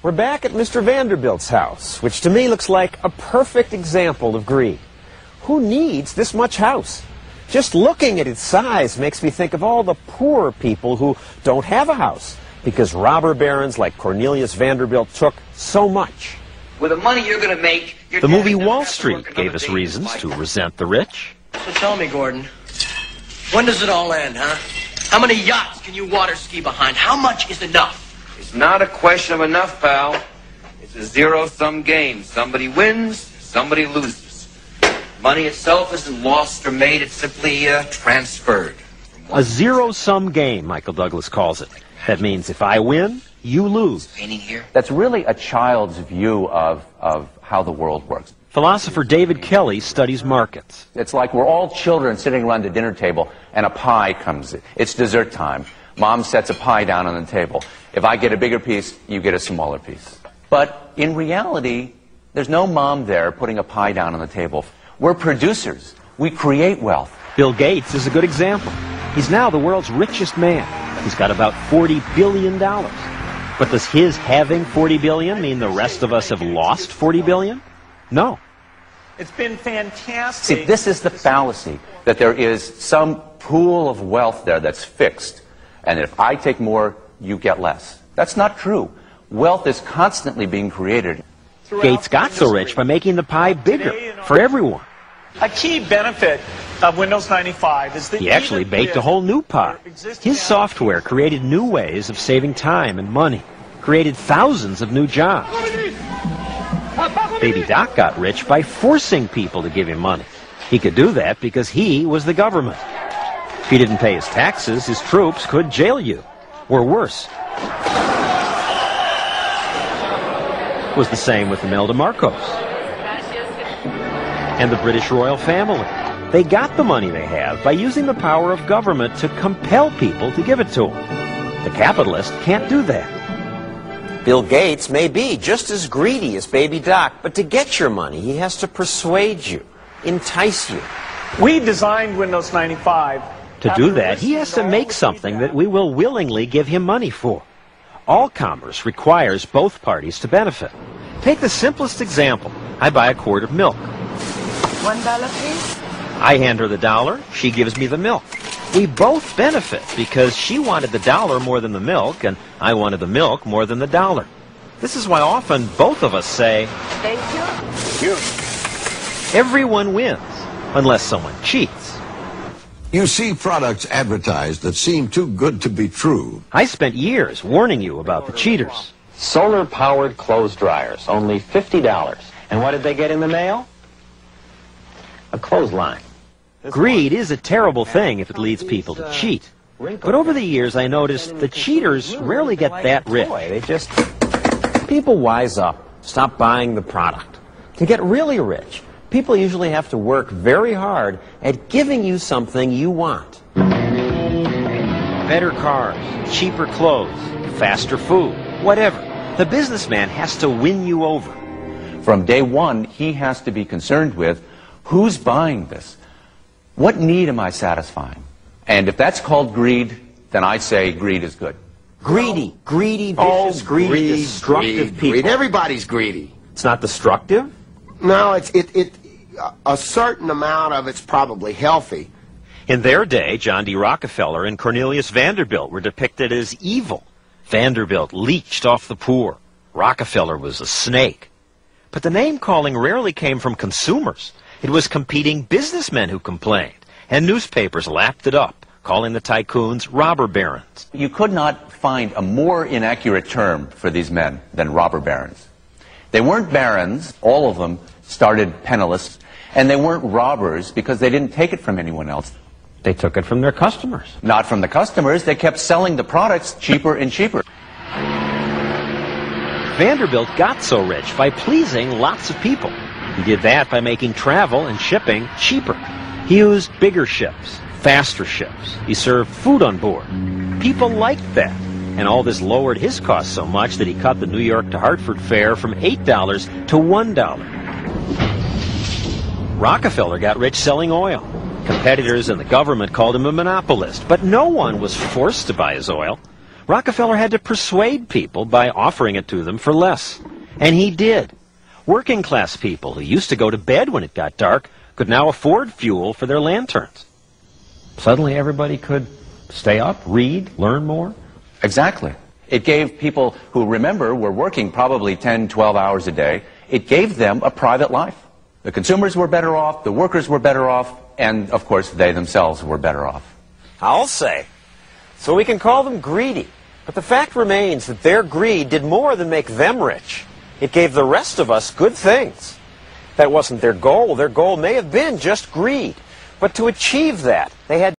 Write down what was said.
We're back at Mr. Vanderbilt's house, which to me looks like a perfect example of greed. Who needs this much house? Just looking at its size makes me think of all the poor people who don't have a house because robber barons like Cornelius Vanderbilt took so much. With the money you're going to make... The movie Wall Street gave us reasons to resent the rich. So tell me, Gordon, when does it all end, huh? How many yachts can you water ski behind? How much is enough? It's not a question of enough, pal. It's a zero-sum game. Somebody wins, somebody loses. Money itself isn't lost or made. It's simply transferred. A zero-sum game, Michael Douglas calls it. That means if I win, you lose. Painting here? That's really a child's view of how the world works. Philosopher David Kelly studies markets. It's like we're all children sitting around the dinner table and a pie comes in. It's dessert time. Mom sets a pie down on the table. If I get a bigger piece, you get a smaller piece. But in reality, there's no mom there putting a pie down on the table. We're producers. We create wealth. Bill Gates is a good example. He's now the world's richest man. He's got about $40 billion. But does his having $40 billion mean the rest of us have lost $40 billion? No. It's been fantastic. See, this is the fallacy, that there is some pool of wealth there that's fixed, and if I take more, you get less. That's not true. Wealth is constantly being created. Gates got so rich by making the pie bigger for everyone. A key benefit of Windows 95 is that he actually baked a whole new pie. His software created new ways of saving time and money, created thousands of new jobs. Baby Doc got rich by forcing people to give him money. He could do that because he was the government. If he didn't pay his taxes, his troops could jail you, or worse. It was the same with Imelda Marcos and the British royal family. They got the money they have by using the power of government to compel people to give it to them. The capitalist can't do that. Bill Gates may be just as greedy as Baby Doc, but to get your money, he has to persuade you, entice you. We designed Windows 95. To do that, he has to make something that we will willingly give him money for. All commerce requires both parties to benefit. Take the simplest example. I buy a quart of milk. $1, please? I hand her the dollar, she gives me the milk. We both benefit because she wanted the dollar more than the milk, and I wanted the milk more than the dollar. This is why often both of us say, Thank you. Thank you. Everyone wins, unless someone cheats. You see products advertised that seem too good to be true. I spent years warning you about the cheaters. Solar-powered clothes dryers, only $50. And what did they get in the mail? A clothesline. Greed is a terrible thing if it leads people to cheat. But over the years, I noticed the cheaters rarely get that rich. People wise up, stop buying the product. To get really rich, people usually have to work very hard at giving you something you want. Better cars, cheaper clothes, faster food, whatever. The businessman has to win you over. From day one, he has to be concerned with who's buying this. What need am I satisfying? And if that's called greed, then I say greed is good. Greedy, vicious, greedy, destructive people. Greed. Everybody's greedy. It's not destructive? No, a certain amount of it's probably healthy. In their day, John D. Rockefeller and Cornelius Vanderbilt were depicted as evil. Vanderbilt leeched off the poor. Rockefeller was a snake. But the name-calling rarely came from consumers. It was competing businessmen who complained, and newspapers lapped it up, calling the tycoons robber barons. You could not find a more inaccurate term for these men than robber barons. They weren't barons, all of them started penniless, and they weren't robbers because they didn't take it from anyone else. They took it from their customers. Not from the customers, they kept selling the products cheaper and cheaper. Vanderbilt got so rich by pleasing lots of people. He did that by making travel and shipping cheaper. He used bigger ships, faster ships. He served food on board. People liked that. And all this lowered his costs so much that he cut the New York to Hartford fare from $8 to $1. Rockefeller got rich selling oil. Competitors and the government called him a monopolist, but no one was forced to buy his oil. Rockefeller had to persuade people by offering it to them for less. And he did. Working class people who used to go to bed when it got dark could now afford fuel for their lanterns. Suddenly everybody could stay up, read, learn more. Exactly. It gave people who, remember, were working probably 10, 12 hours a day, it gave them a private life. The consumers were better off, the workers were better off, and, of course, they themselves were better off. I'll say. So we can call them greedy. But the fact remains that their greed did more than make them rich. It gave the rest of us good things. That wasn't their goal. Their goal may have been just greed. But to achieve that, they had